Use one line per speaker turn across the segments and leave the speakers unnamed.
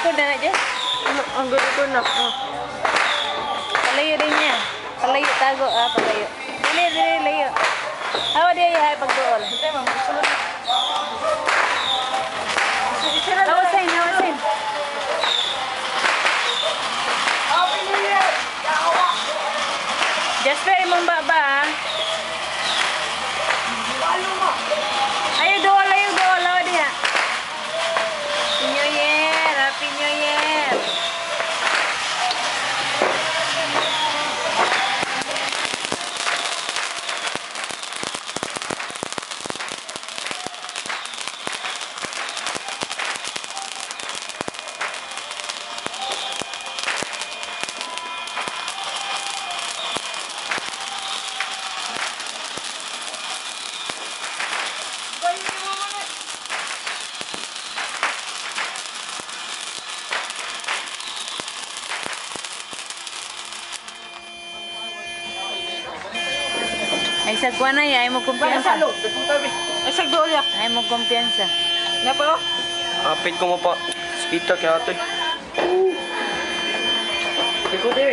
likod na dyan.
Ang gulo na.
Palayo din niya. Palayo, tago. Palayo. Dili, layo. Hawa dia ya, pagdool. Hawasin. Jasper, imong baba. Ayo dool, hawa dia. Happy New Year. Ay sagwa na ya, ay mo kumpiyansa.
Ay sagdool ya.
Ay mo kumpiyansa.
Nga pa?
Apit ko mo pa. Kita kaya ito.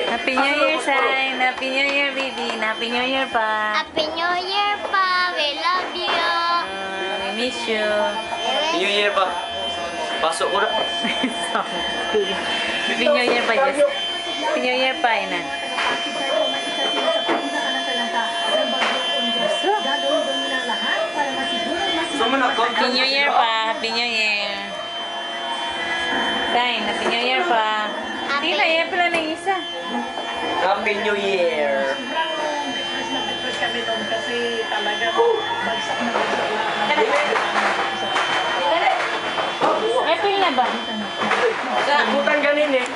Happy New Year, Sign. Happy New Year, baby. Happy New Year pa.
Happy New Year pa. We love you.
We miss you.
New Year pa. Pasok ko na.
Happy New Year pa, Jess. Happy New Year pa, ina.
Saan ako?
Happy New Year pa. Happy New Year. Sign. Happy New Year pa. Hindi na, yan pala na isa.
Happy New Year.
Kami doon kasi talaga bagsak na
April na ba?
Butan ganin eh.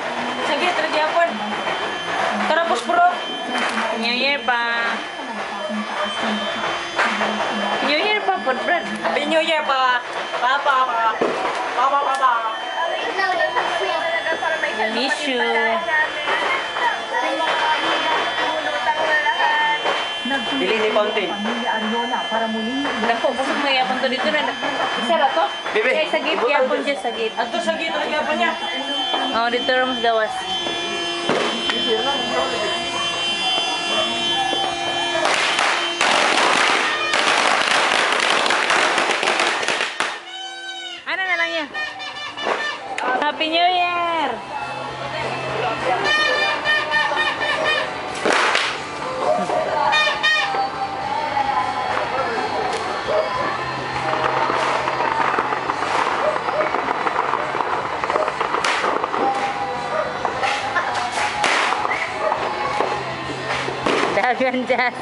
Sige, tragyapon. Tarapos bro. New Year pa. New Year pa po, Brad.
Happy New Year pa. Papa.
Miss you.
Dili ni Fountain.
Dako, busog na yapon to dito na. Isa ra to?
Bebe.
Kaya sa gate, yapon dyan sa gate.
Ato sa gito lagi pa niya.
Oh, dito rin mas gawas. Ano na lang yan? Happy New Year! Dagan dyan.